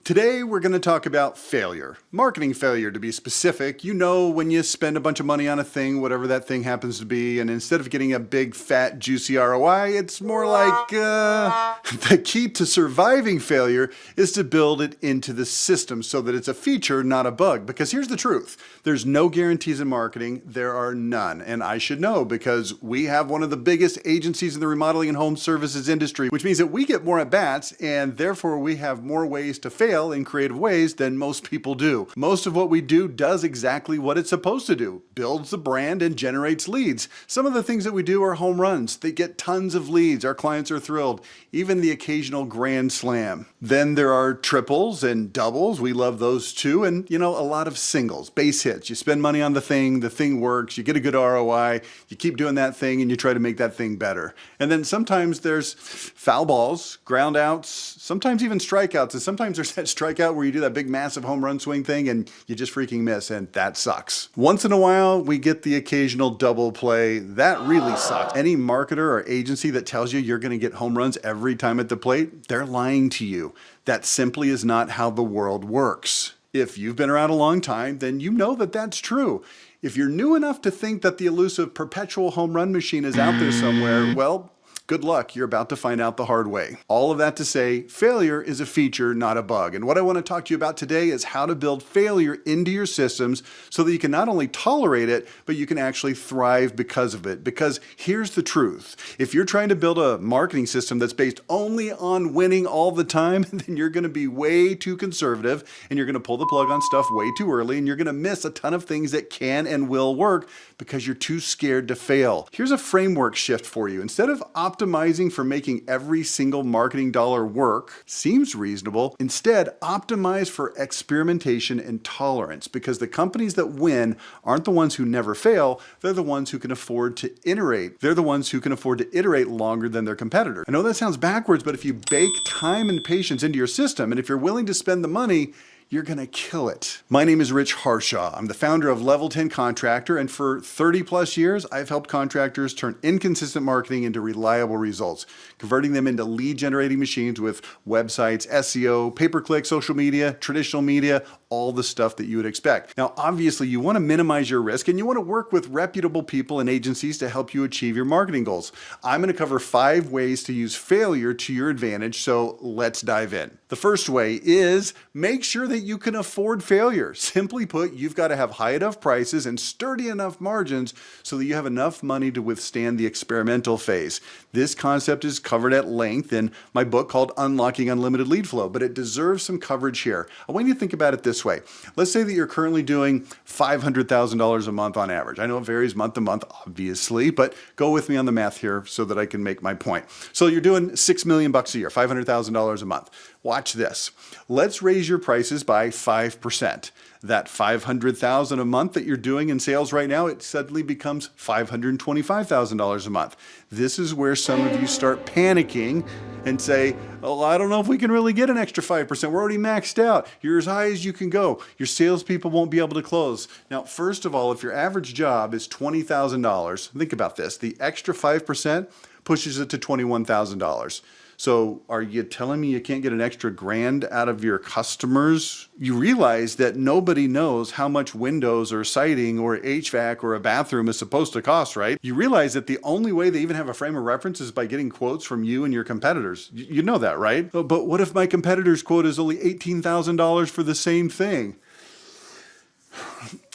Today, we're going to talk about failure. Marketing failure, to be specific. You know when you spend a bunch of money on a thing, whatever that thing happens to be, and instead of getting a big, fat, juicy ROI, it's more like, the key to surviving failure is to build it into the system so that it's a feature, not a bug. Because here's the truth. There's no guarantees in marketing. There are none. And I should know because we have one of the biggest agencies in the remodeling and home services industry, which means that we get more at-bats, and therefore we have more ways to fail in creative ways than most people do. Most of what we do does exactly what it's supposed to do. Builds the brand and generates leads. Some of the things that we do are home runs. They get tons of leads. Our clients are thrilled. Even the occasional grand slam. Then there are triples and doubles. We love those too. And a lot of singles, base hits. You spend money on the thing works, you get a good ROI, you keep doing that thing and you try to make that thing better. And then sometimes there's foul balls, ground outs, sometimes even strikeouts. And sometimes there's that strikeout where you do that big massive home run swing thing and you just freaking miss, and that sucks. Once in a while, we get the occasional double play. That really sucks. Any marketer or agency that tells you you're going to get home runs every time at the plate, they're lying to you. That simply is not how the world works. If you've been around a long time, then you know that that's true. If you're new enough to think that the elusive perpetual home run machine is out there somewhere, well, good luck, you're about to find out the hard way. All of that to say, failure is a feature, not a bug. And what I want to talk to you about today is how to build failure into your systems so that you can not only tolerate it, but you can actually thrive because of it. Because here's the truth. If you're trying to build a marketing system that's based only on winning all the time, then you're going to be way too conservative and you're going to pull the plug on stuff way too early and you're going to miss a ton of things that can and will work because you're too scared to fail. Here's a framework shift for you. Instead of optimizing for making every single marketing dollar work, seems reasonable. Instead, optimize for experimentation and tolerance, because the companies that win aren't the ones who never fail. They're the ones who can afford to iterate. They're the ones who can afford to iterate longer than their competitors. I know that sounds backwards, but if you bake time and patience into your system, and if you're willing to spend the money, you're going to kill it. My name is Rich Harshaw. I'm the founder of Level 10 Contractor, and for 30 plus years, I've helped contractors turn inconsistent marketing into reliable results, converting them into lead generating machines with websites, SEO, pay-per-click, social media, traditional media, all the stuff that you would expect. Now, obviously, you want to minimize your risk and you want to work with reputable people and agencies to help you achieve your marketing goals. I'm going to cover 5 ways to use failure to your advantage, so let's dive in. The first way is make sure that you can afford failure. Simply put, you've got to have high enough prices and sturdy enough margins so that you have enough money to withstand the experimental phase. This concept is covered at length in my book called Unlocking Unlimited Lead Flow, but it deserves some coverage here. I want you to think about it this way. Let's say that you're currently doing $500,000 a month on average. I know it varies month to month, obviously, but go with me on the math here so that I can make my point. So you're doing $6 million a year, $500,000 a month. Watch this. Let's raise your prices by 5%. That $500,000 a month that you're doing in sales right now, it suddenly becomes $525,000 a month. This is where some of you start panicking and say, oh, I don't know if we can really get an extra 5%. We're already maxed out. You're as high as you can go. Your salespeople won't be able to close. Now, first of all, if your average job is $20,000, think about this. The extra 5% pushes it to $21,000. So are you telling me you can't get an extra $1,000 out of your customers? You realize that nobody knows how much windows or siding or HVAC or a bathroom is supposed to cost, right? You realize that the only way they even have a frame of reference is by getting quotes from you and your competitors. You know that, right? But what if my competitor's quote is only $18,000 for the same thing?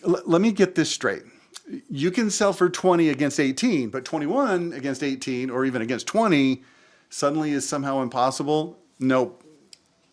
Let me get this straight. You can sell for 20 against 18, but 21 against 18 or even against 20 suddenly is somehow impossible? Nope.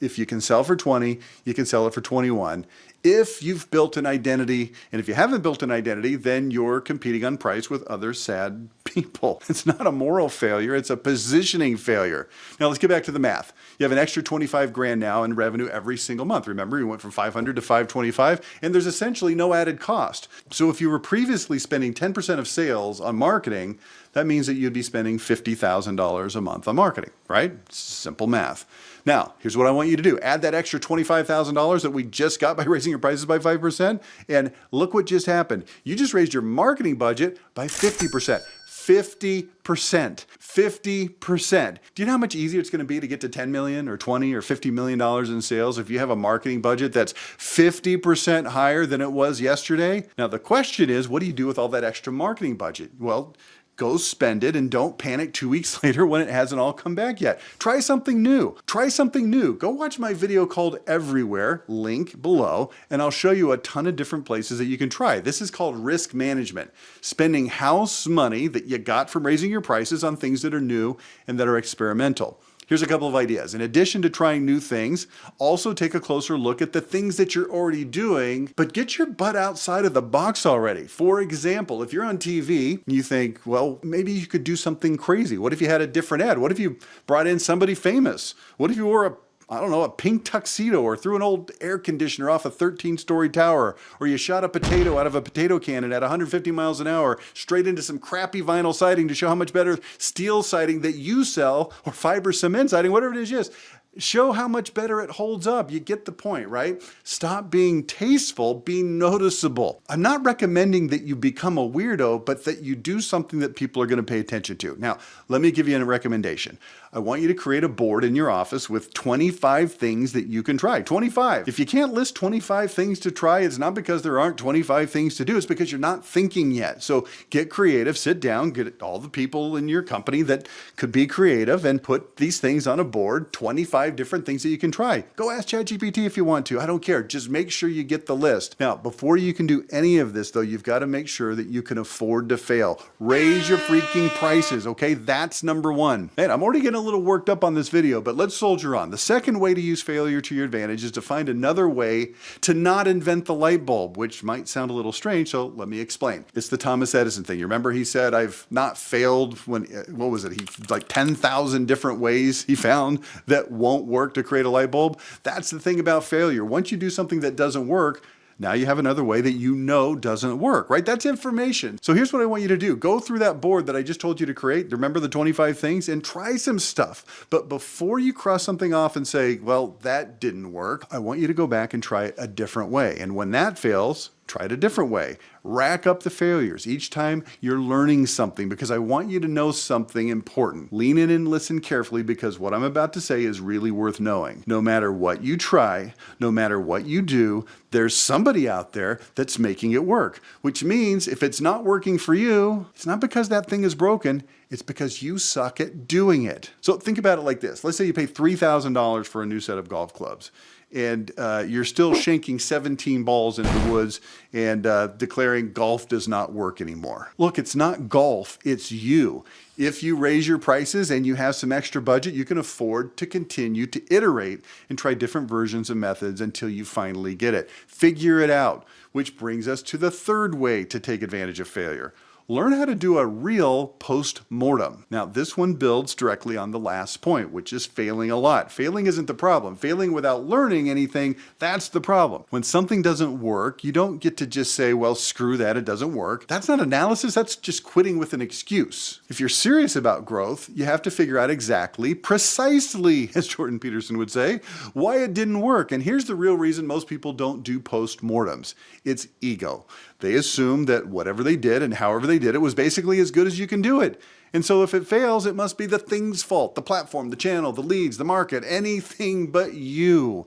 If you can sell for 20, you can sell it for 21. If you've built an identity, and if you haven't built an identity, then you're competing on price with other sad people. It's not a moral failure, it's a positioning failure. Now let's get back to the math. You have an extra $25,000 now in revenue every single month. Remember, you went from 500 to 525, and there's essentially no added cost. So if you were previously spending 10% of sales on marketing, that means that you'd be spending $50,000 a month on marketing, right? Simple math. Now, here's what I want you to do. Add that extra $25,000 that we just got by raising your prices by 5%, and look what just happened. You just raised your marketing budget by 50%. 50%. 50%. Do you know how much easier it's going to be to get to 10 million or 20 or $50 million in sales if you have a marketing budget that's 50% higher than it was yesterday? Now, the question is, what do you do with all that extra marketing budget? Well, go spend it and don't panic 2 weeks later when it hasn't all come back yet. Try something new. Try something new. Go watch my video called Everywhere, link below, and I'll show you a ton of different places that you can try. This is called risk management. Spending house money that you got from raising your prices on things that are new and that are experimental. Here's a couple of ideas. In addition to trying new things, also take a closer look at the things that you're already doing, but get your butt outside of the box already. For example, if you're on TV, you think, well, maybe you could do something crazy. What if you had a different ad? What if you brought in somebody famous? What if you wore a pink tuxedo or threw an old air conditioner off a 13-story tower, or you shot a potato out of a potato cannon at 150 miles an hour straight into some crappy vinyl siding to show how much better steel siding that you sell, or fiber cement siding, whatever it is, just show how much better it holds up. You get the point, right? Stop being tasteful, be noticeable. I'm not recommending that you become a weirdo, but that you do something that people are going to pay attention to. Now, let me give you a recommendation. I want you to create a board in your office with 25 things that you can try. 25. If you can't list 25 things to try, it's not because there aren't 25 things to do. It's because you're not thinking yet. So get creative, sit down, get all the people in your company that could be creative and put these things on a board, 25 different things that you can try. Go ask ChatGPT if you want to. I don't care. Just make sure you get the list. Now, before you can do any of this, though, you've got to make sure that you can afford to fail. Raise your freaking prices, okay? That's number one. Man, I'm already getting a little worked up on this video, but let's soldier on. The second way to use failure to your advantage is to find another way to not invent the light bulb, which might sound a little strange, so let me explain. It's the Thomas Edison thing. You remember he said, I've not failed when, what was it? He like 10,000 different ways he found that won't work to create a light bulb. That's the thing about failure. Once you do something that doesn't work, now you have another way that you know doesn't work, right? That's information. So here's what I want you to do. Go through that board that I just told you to create. Remember the 25 things, and try some stuff. But before you cross something off and say, well, that didn't work, I want you to go back and try it a different way. And when that fails, try it a different way. Rack up the failures. Each time you're learning something, because I want you to know something important. Lean in and listen carefully, because what I'm about to say is really worth knowing. No matter what you try, no matter what you do, there's somebody out there that's making it work. Which means if it's not working for you, it's not because that thing is broken, it's because you suck at doing it. So think about it like this. Let's say you pay $3,000 for a new set of golf clubs, and you're still shanking 17 balls into the woods and declaring golf does not work anymore. Look, it's not golf, it's you. If you raise your prices and you have some extra budget, you can afford to continue to iterate and try different versions of methods until you finally get it. Figure it out, which brings us to the third way to take advantage of failure. Learn how to do a real post-mortem. Now, this one builds directly on the last point, which is failing a lot. Failing isn't the problem. Failing without learning anything, that's the problem. When something doesn't work, you don't get to just say, well, screw that, it doesn't work. That's not analysis, that's just quitting with an excuse. If you're serious about growth, you have to figure out exactly, precisely, as Jordan Peterson would say, why it didn't work. And here's the real reason most people don't do post-mortems. It's ego. They assume that whatever they did and however they did it was basically as good as you can do it. And so if it fails, it must be the thing's fault, the platform, the channel, the leads, the market, anything but you.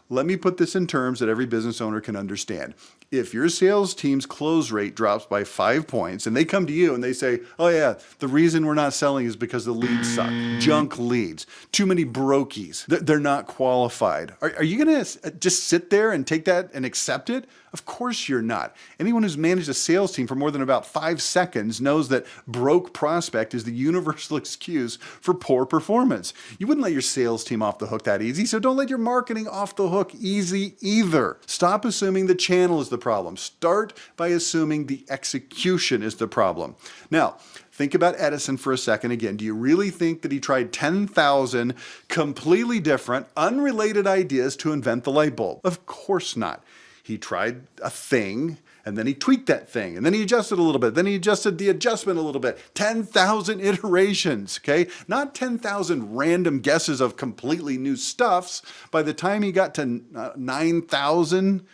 Let me put this in terms that every business owner can understand. If your sales team's close rate drops by 5 points and they come to you and they say, oh yeah, the reason we're not selling is because the leads suck. Junk leads. Too many brokies. They're not qualified. Are you going to just sit there and take that and accept it? Of course you're not. Anyone who's managed a sales team for more than about 5 seconds knows that broke prospect is the universal excuse for poor performance. You wouldn't let your sales team off the hook that easy, so don't let your marketing off the hook easy either. Stop assuming the channel is the problem. Start by assuming the execution is the problem. Now, think about Edison for a second again. Do you really think that he tried 10,000 completely different, unrelated ideas to invent the light bulb? Of course not. He tried a thing, and then he tweaked that thing, and then he adjusted a little bit, then he adjusted the adjustment a little bit. 10,000 iterations, okay? Not 10,000 random guesses of completely new stuffs. By the time he got to 9,000,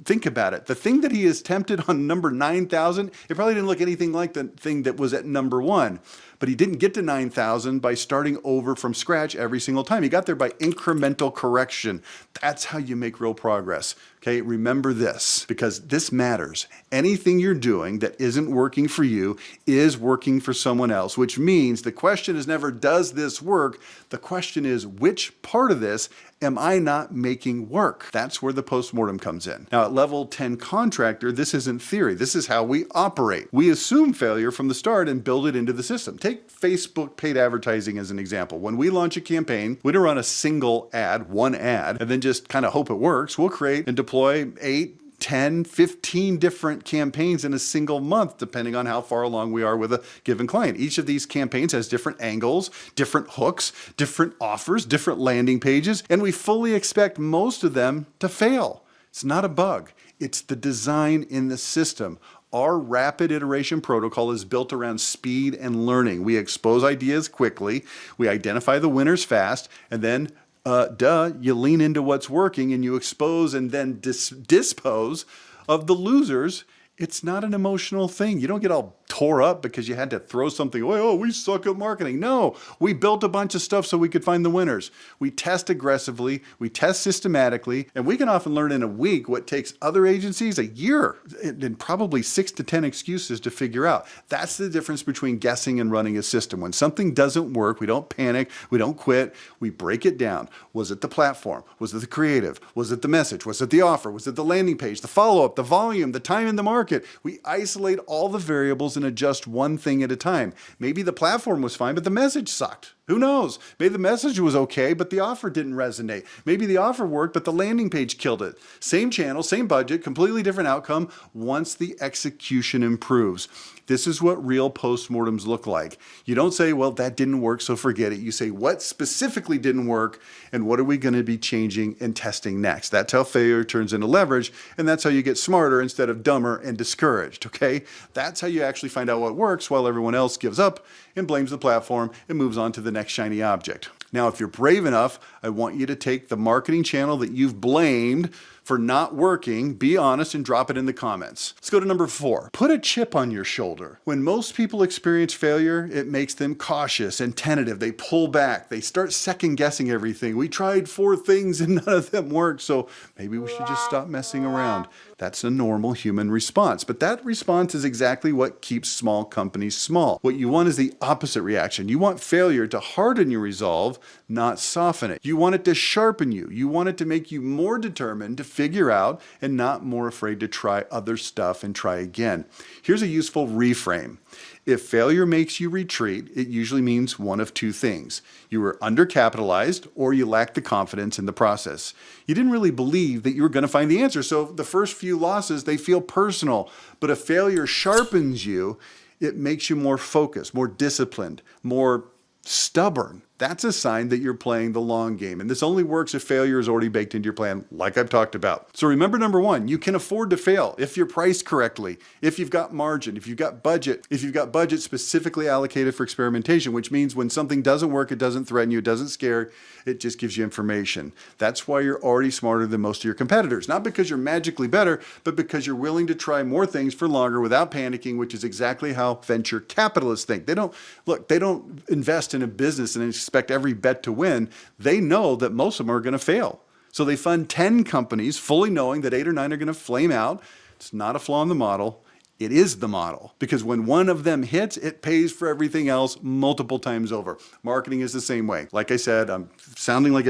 Think about it. The thing that he is tempted on number 9,000, it probably didn't look anything like the thing that was at number 1. But he didn't get to 9,000 by starting over from scratch every single time. He got there by incremental correction. That's how you make real progress. Okay, remember this, because this matters. Anything you're doing that isn't working for you is working for someone else, which means the question is never, does this work? The question is, which part of this am I not making work? That's where the postmortem comes in. Now, at level 10 contractor, this isn't theory. This is how we operate. We assume failure from the start and build it into the system. Take Facebook paid advertising as an example. When we launch a campaign, we don't run a single ad, one ad, and then just kind of hope it works. We'll create and deploy 8, 10, 15 different campaigns in a single month, depending on how far along we are with a given client. Each of these campaigns has different angles, different hooks, different offers, different landing pages, and we fully expect most of them to fail. It's not a bug. It's the design in the system. Our rapid iteration protocol is built around speed and learning. We expose ideas quickly, we identify the winners fast, and then you lean into what's working and you expose and then dispose of the losers. It's not an emotional thing. You don't get all tore up because you had to throw something away. Oh, we suck at marketing. No, we built a bunch of stuff so we could find the winners. We test aggressively, we test systematically, and we can often learn in a week what takes other agencies a year and probably 6 to 10 excuses to figure out. That's the difference between guessing and running a system. When something doesn't work, we don't panic, we don't quit, we break it down. Was it the platform? Was it the creative? Was it the message? Was it the offer? Was it the landing page? The follow-up, the volume, the time in the market? We isolate all the variables and adjust one thing at a time. Maybe the platform was fine, but the message sucked. Who knows? Maybe the message was okay, but the offer didn't resonate. Maybe the offer worked, but the landing page killed it. Same channel, same budget, completely different outcome once the execution improves. This is what real postmortems look like. You don't say, well, that didn't work, so forget it. You say, what specifically didn't work, and what are we going to be changing and testing next? That's how failure turns into leverage, and that's how you get smarter instead of dumber and discouraged, okay? That's how you actually find out what works while everyone else gives up and blames the platform and moves on to the next shiny object. Now, if you're brave enough, I want you to take the marketing channel that you've blamed for not working, be honest, and drop it in the comments. Let's go to number 4. Put a chip on your shoulder. When most people experience failure, it makes them cautious and tentative. They pull back. They start second guessing everything. We tried 4 things and none of them worked, so maybe we should just stop messing around. That's a normal human response, but that response is exactly what keeps small companies small. What you want is the opposite reaction. You want failure to harden your resolve, not soften it. You want it to sharpen you. You want it to make you more determined to figure out and not more afraid to try other stuff and try again. Here's a useful reframe. If failure makes you retreat, it usually means one of 2 things. You were undercapitalized or you lacked the confidence in the process. You didn't really believe that you were going to find the answer. So the first few losses, they feel personal. But if failure sharpens you, it makes you more focused, more disciplined, more stubborn. That's a sign that you're playing the long game. And this only works if failure is already baked into your plan, like I've talked about. So remember, number 1, you can afford to fail if you're priced correctly, if you've got margin, if you've got budget specifically allocated for experimentation, which means when something doesn't work, it doesn't threaten you, it doesn't scare, it just gives you information. That's why you're already smarter than most of your competitors. Not because you're magically better, but because you're willing to try more things for longer without panicking, which is exactly how venture capitalists think. They don't invest in a business and expect every bet to win. They know that most of them are going to fail. So they fund 10 companies fully knowing that 8 or 9 are going to flame out. It's not a flaw in the model. It is the model, because when one of them hits, it pays for everything else multiple times over. Marketing is the same way. Like I said, I'm sounding like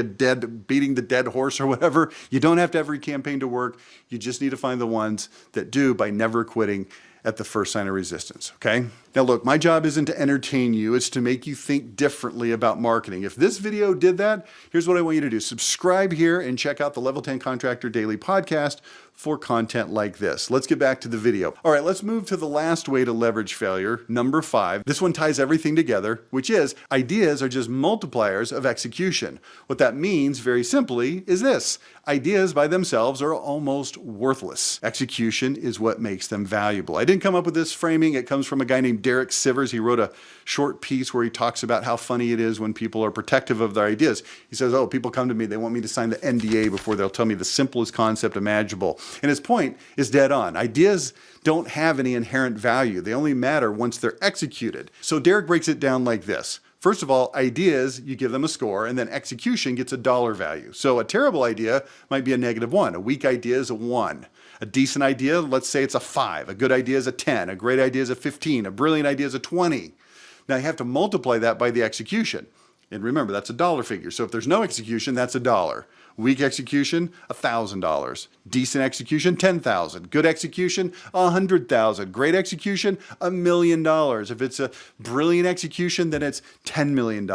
beating the dead horse or whatever. You don't have to have every campaign to work. You just need to find the ones that do by never quitting at the first sign of resistance, okay? Now look, my job isn't to entertain you, it's to make you think differently about marketing. If this video did that, here's what I want you to do. Subscribe here and check out the Level 10 Contractor Daily Podcast for content like this. Let's get back to the video. All right, let's move to the last way to leverage failure, number 5. This one ties everything together, which is ideas are just multipliers of execution. What that means, very simply, is this. Ideas by themselves are almost worthless. Execution is what makes them valuable. I didn't come up with this framing. It comes from a guy named Derek Sivers. He wrote a short piece where he talks about how funny it is when people are protective of their ideas. He says, oh, people come to me, they want me to sign the NDA before they'll tell me the simplest concept imaginable. And his point is dead on. Ideas don't have any inherent value. They only matter once they're executed. So Derek breaks it down like this. First of all, ideas, you give them a score, and then execution gets a dollar value. So a terrible idea might be a -1. A weak idea is a 1. A decent idea, let's say it's a 5. A good idea is a 10. A great idea is a 15. A brilliant idea is a 20. Now you have to multiply that by the execution. And remember, that's a dollar figure. So if there's no execution, that's $1. Weak execution, $1,000. Decent execution, $10,000. Good execution, $100,000. Great execution, $1 million. If it's a brilliant execution, then it's $10 million.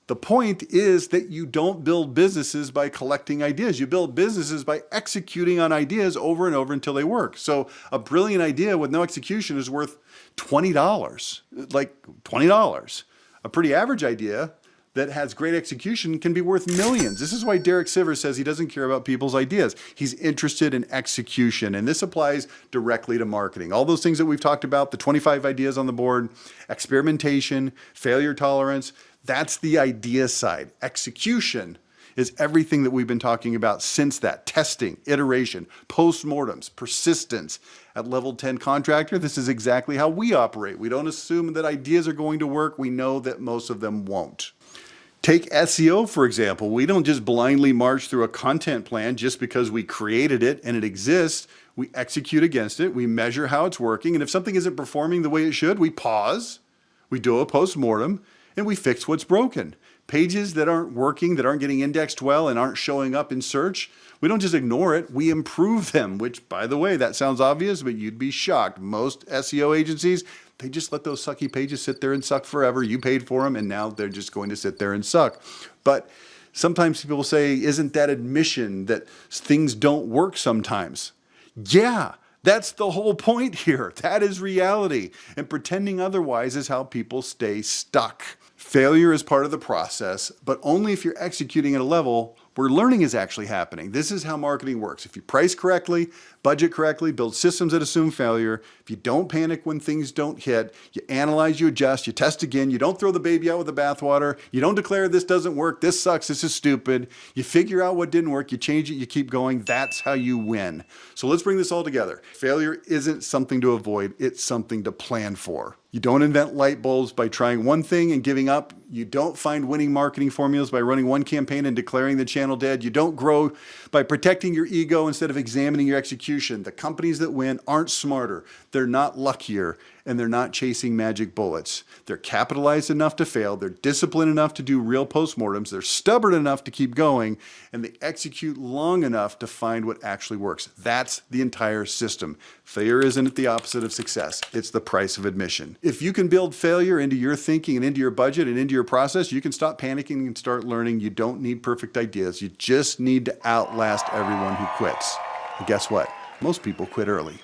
The point is that you don't build businesses by collecting ideas. You build businesses by executing on ideas over and over until they work. So a brilliant idea with no execution is worth $20, like $20. A pretty average idea that has great execution can be worth millions. This is why Derek Sivers says he doesn't care about people's ideas. He's interested in execution, and this applies directly to marketing. All those things that we've talked about, the 25 ideas on the board, experimentation, failure tolerance, that's the idea side. Execution is everything that we've been talking about since that. Testing, iteration, postmortems, persistence. At level 10 contractor, this is exactly how we operate. We don't assume that ideas are going to work. We know that most of them won't. Take SEO, for example. We don't just blindly march through a content plan just because we created it and it exists. We execute against it. We measure how it's working. And if something isn't performing the way it should, we pause, we do a postmortem, and we fix what's broken. Pages that aren't working, that aren't getting indexed well and aren't showing up in search, we don't just ignore it, we improve them, which, by the way, that sounds obvious, but you'd be shocked. Most SEO agencies, they just let those sucky pages sit there and suck forever. You paid for them, and now they're just going to sit there and suck. But sometimes people say, isn't that admission that things don't work sometimes? Yeah, that's the whole point here. That is reality. And pretending otherwise is how people stay stuck. Failure is part of the process, but only if you're executing at a level where learning is actually happening. This is how marketing works. If you price correctly, budget correctly, build systems that assume failure, if you don't panic when things don't hit, you analyze, you adjust, you test again, you don't throw the baby out with the bathwater, you don't declare this doesn't work, this sucks, this is stupid, you figure out what didn't work, you change it, you keep going, that's how you win. So let's bring this all together. Failure isn't something to avoid, it's something to plan for. You don't invent light bulbs by trying one thing and giving up. You don't find winning marketing formulas by running one campaign and declaring the channel dead. You don't grow by protecting your ego instead of examining your execution. The companies that win aren't smarter, they're not luckier, and they're not chasing magic bullets. They're capitalized enough to fail, they're disciplined enough to do real postmortems, they're stubborn enough to keep going, and they execute long enough to find what actually works. That's the entire system. Failure isn't the opposite of success, it's the price of admission. If you can build failure into your thinking and into your budget and into your process, you can stop panicking and start learning. You don't need perfect ideas, you just need to outlast everyone who quits. And guess what? Most people quit early.